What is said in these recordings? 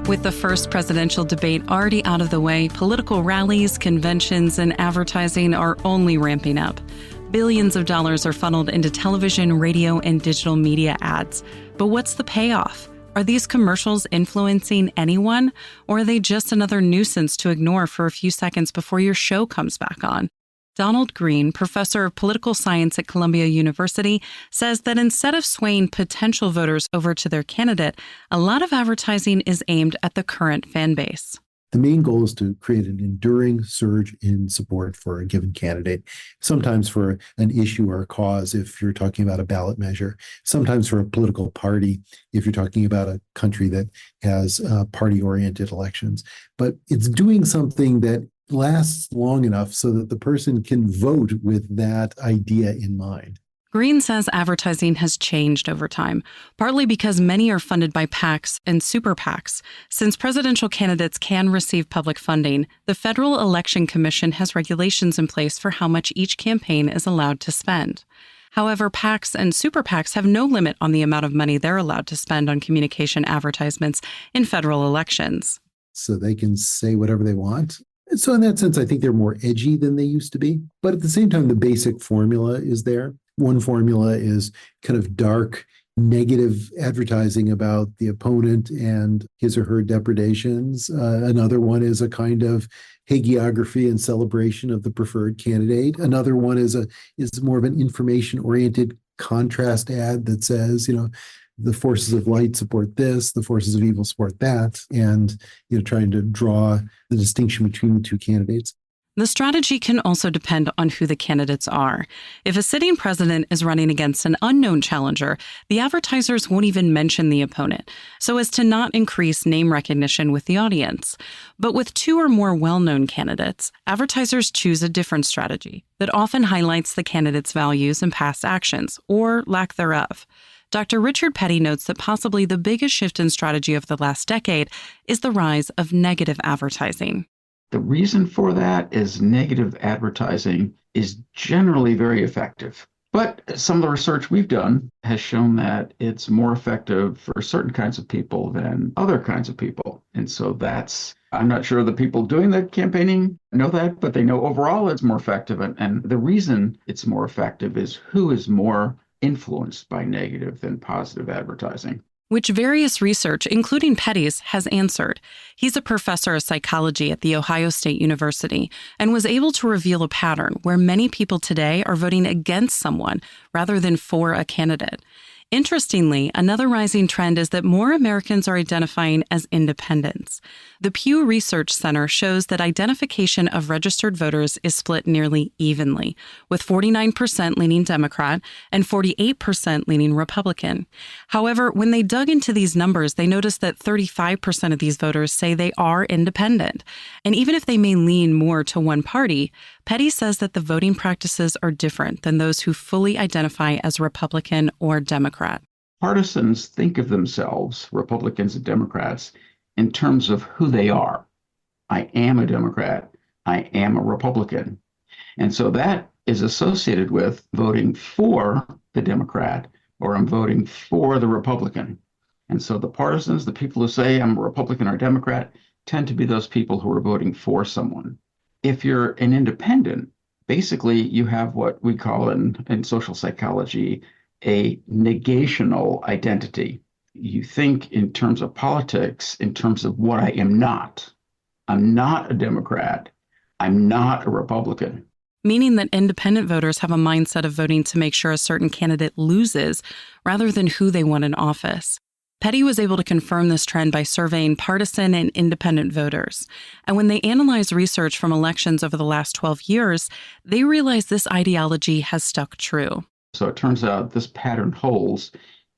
With the first presidential debate already out of the way, political rallies, conventions, and advertising are only ramping up. Billions of dollars are funneled into television, radio, and digital media ads. But what's the payoff? Are these commercials influencing anyone, or are they just another nuisance to ignore for a few seconds before your show comes back on? Donald Green, professor of political science at Columbia University, says that instead of swaying potential voters over to their candidate, a lot of advertising is aimed at the current fan base. The main goal is to create an enduring surge in support for a given candidate, sometimes for an issue or a cause if you're talking about a ballot measure, sometimes for a political party if you're talking about a country that has party-oriented elections. But it's doing something that lasts long enough so that the person can vote with that idea in mind. Green says advertising has changed over time, partly because many are funded by PACs and super PACs. Since presidential candidates can receive public funding, the Federal Election Commission has regulations in place for how much each campaign is allowed to spend. However, PACs and super PACs have no limit on the amount of money they're allowed to spend on communication advertisements in federal elections. So they can say whatever they want. And so in that sense, I think they're more edgy than they used to be. But at the same time, the basic formula is there. One formula is kind of dark, negative advertising about the opponent and his or her depredations. Another one is a kind of hagiography and celebration of the preferred candidate. Another one is more of an information-oriented contrast ad that says, the forces of light support this, the forces of evil support that, and trying to draw the distinction between the two candidates. The strategy can also depend on who the candidates are. If a sitting president is running against an unknown challenger, the advertisers won't even mention the opponent, so as to not increase name recognition with the audience. But with two or more well-known candidates, advertisers choose a different strategy that often highlights the candidate's values and past actions, or lack thereof. Dr. Richard Petty notes that possibly the biggest shift in strategy of the last decade is the rise of negative advertising. The reason for that is negative advertising is generally very effective. But some of the research we've done has shown that it's more effective for certain kinds of people than other kinds of people. And so I'm not sure the people doing the campaigning know that, but they know overall it's more effective. And the reason it's more effective is who is more influenced by negative than positive advertising, which various research, including Petty's, has answered. He's a professor of psychology at The Ohio State University and was able to reveal a pattern where many people today are voting against someone rather than for a candidate. Interestingly, another rising trend is that more Americans are identifying as independents. The Pew Research Center shows that identification of registered voters is split nearly evenly, with 49% leaning Democrat and 48% leaning Republican. However, when they dug into these numbers, they noticed that 35% of these voters say they are independent. And even if they may lean more to one party, Petty says that the voting practices are different than those who fully identify as Republican or Democrat. Partisans think of themselves, Republicans and Democrats, in terms of who they are. I am a Democrat. I am a Republican. And so that is associated with voting for the Democrat, or I'm voting for the Republican. And so the partisans, the people who say I'm a Republican or Democrat, tend to be those people who are voting for someone. If you're an independent, basically you have what we call in social psychology a negational identity. You think in terms of politics, in terms of what I am not. I'm not a Democrat. I'm not a Republican. Meaning that independent voters have a mindset of voting to make sure a certain candidate loses rather than who they want in office. Petty was able to confirm this trend by surveying partisan and independent voters. And when they analyzed research from elections over the last 12 years, they realized this ideology has stuck true. So it turns out this pattern holds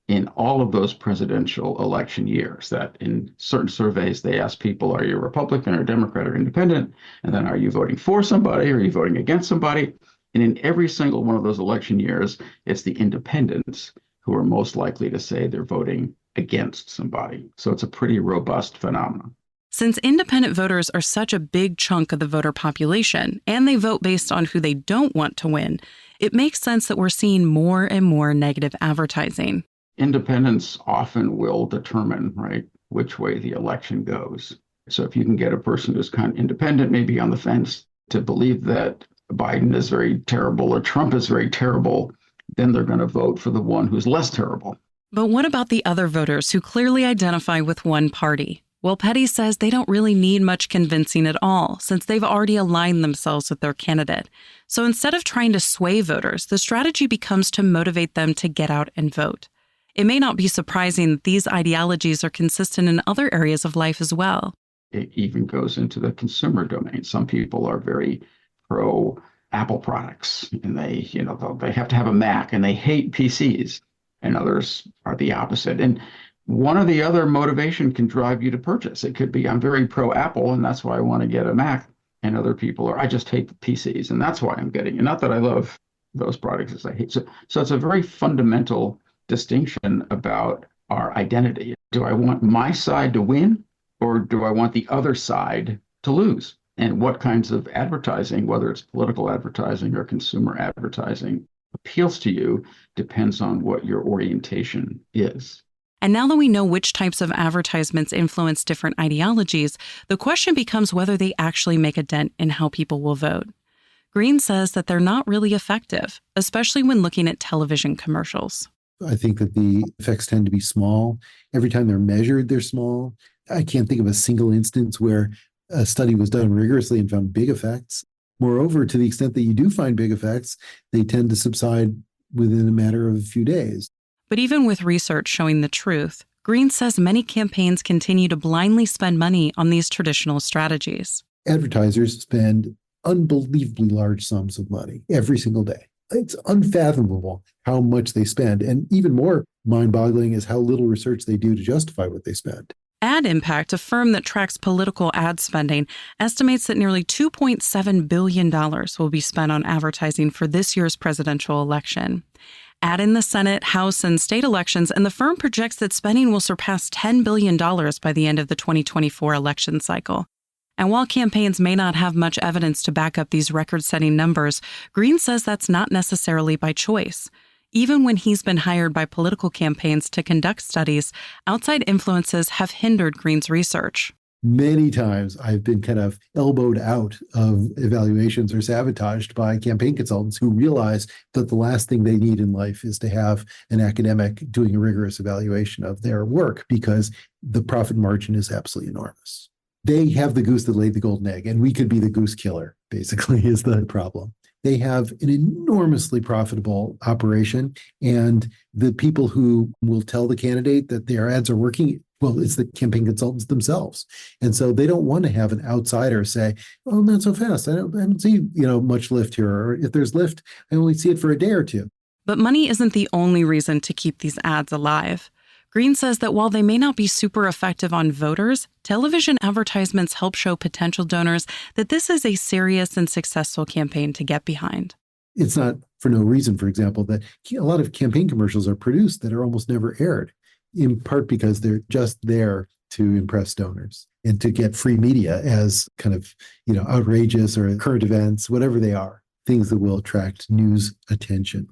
in all of those presidential election years, that in certain surveys, they ask people, are you a Republican or Democrat or independent? And then are you voting for somebody? Or are you voting against somebody? And in every single one of those election years, it's the independents who are most likely to say they're voting against somebody. So it's a pretty robust phenomenon. Since independent voters are such a big chunk of the voter population, and they vote based on who they don't want to win, it makes sense that we're seeing more and more negative advertising. Independents often will determine, right, which way the election goes. So if you can get a person who's kind of independent, maybe on the fence, to believe that Biden is very terrible or Trump is very terrible, then they're going to vote for the one who's less terrible. But what about the other voters who clearly identify with one party? Well, Petty says they don't really need much convincing at all, since they've already aligned themselves with their candidate. So instead of trying to sway voters, the strategy becomes to motivate them to get out and vote. It may not be surprising that these ideologies are consistent in other areas of life as well. It even goes into the consumer domain. Some people are very pro Apple products, and they have to have a Mac, and they hate PCs, and others are the opposite. And one or the other motivation can drive you to purchase. It could be, I'm very pro Apple, and that's why I want to get a Mac. And other people are, I just hate the PCs, and that's why I'm getting it. Not that I love those products as I hate. So it's a very fundamental distinction about our identity. Do I want my side to win, or do I want the other side to lose? And what kinds of advertising, whether it's political advertising or consumer advertising, appeals to you depends on what your orientation is. And now that we know which types of advertisements influence different ideologies, the question becomes whether they actually make a dent in how people will vote. Green says that they're not really effective, especially when looking at television commercials. I think that the effects tend to be small. Every time they're measured, they're small. I can't think of a single instance where a study was done rigorously and found big effects. Moreover, to the extent that you do find big effects, they tend to subside within a matter of a few days. But even with research showing the truth, Green says many campaigns continue to blindly spend money on these traditional strategies. Advertisers spend unbelievably large sums of money every single day. It's unfathomable how much they spend. And even more mind-boggling is how little research they do to justify what they spend. Ad Impact, a firm that tracks political ad spending, estimates that nearly $2.7 billion will be spent on advertising for this year's presidential election. Add in the Senate, House, and state elections, and the firm projects that spending will surpass $10 billion by the end of the 2024 election cycle. And while campaigns may not have much evidence to back up these record-setting numbers, Green says that's not necessarily by choice. Even when he's been hired by political campaigns to conduct studies, outside influences have hindered Green's research. Many times I've been kind of elbowed out of evaluations or sabotaged by campaign consultants who realize that the last thing they need in life is to have an academic doing a rigorous evaluation of their work, because the profit margin is absolutely enormous. They have the goose that laid the golden egg, and we could be the goose killer, basically, is the problem. They have an enormously profitable operation, and the people who will tell the candidate that their ads are working, well, it's the campaign consultants themselves. And so they don't want to have an outsider say, oh, not so fast. I don't see, much lift here. Or if there's lift, I only see it for a day or two. But money isn't the only reason to keep these ads alive. Green says that while they may not be super effective on voters, television advertisements help show potential donors that this is a serious and successful campaign to get behind. It's not for no reason, for example, that a lot of campaign commercials are produced that are almost never aired, in part because they're just there to impress donors and to get free media as kind of, outrageous or current events, whatever they are, things that will attract news attention.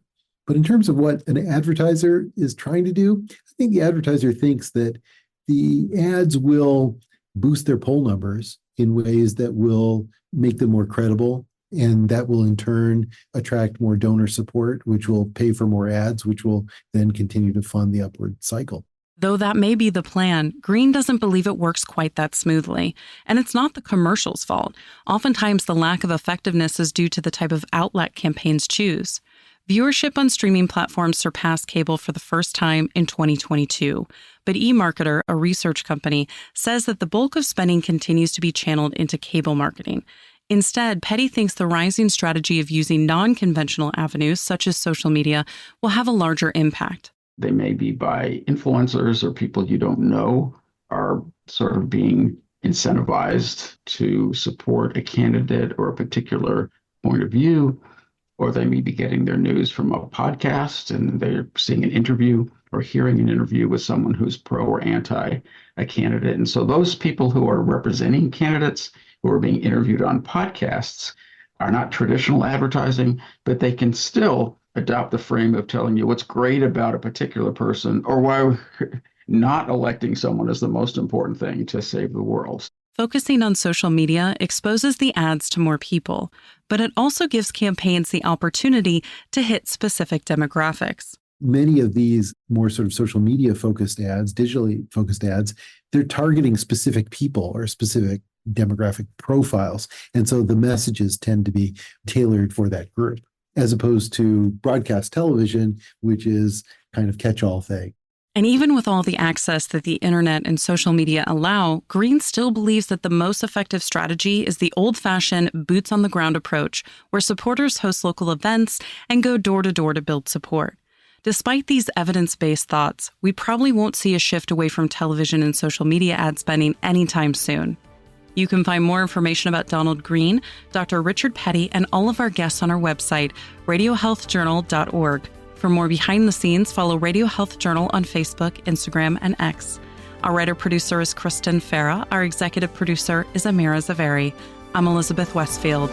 But in terms of what an advertiser is trying to do, I think the advertiser thinks that the ads will boost their poll numbers in ways that will make them more credible, and that will in turn attract more donor support, which will pay for more ads, which will then continue to fund the upward cycle. Though that may be the plan, Green doesn't believe it works quite that smoothly. And it's not the commercial's fault. Oftentimes, the lack of effectiveness is due to the type of outlet campaigns choose. Viewership on streaming platforms surpassed cable for the first time in 2022. But eMarketer, a research company, says that the bulk of spending continues to be channeled into cable marketing. Instead, Petty thinks the rising strategy of using non-conventional avenues, such as social media, will have a larger impact. They may be by influencers or people you don't know are sort of being incentivized to support a candidate or a particular point of view, or they may be getting their news from a podcast and they're seeing an interview or hearing an interview with someone who's pro or anti a candidate. And so those people who are representing candidates who are being interviewed on podcasts are not traditional advertising, but they can still adopt the frame of telling you what's great about a particular person or why not electing someone is the most important thing to save the world. Focusing on social media exposes the ads to more people, but it also gives campaigns the opportunity to hit specific demographics. Many of these more sort of social media focused ads, digitally focused ads, they're targeting specific people or specific demographic profiles. And so the messages tend to be tailored for that group, as opposed to broadcast television, which is kind of catch-all thing. And even with all the access that the internet and social media allow, Green still believes that the most effective strategy is the old-fashioned boots-on-the-ground approach, where supporters host local events and go door-to-door to build support. Despite these evidence-based thoughts, we probably won't see a shift away from television and social media ad spending anytime soon. You can find more information about Donald Green, Dr. Richard Petty, and all of our guests on our website, radiohealthjournal.org. For more behind the scenes, follow Radio Health Journal on Facebook, Instagram, and X. Our writer-producer is Kristen Farah. Our executive producer is Amira Zaveri. I'm Elizabeth Westfield.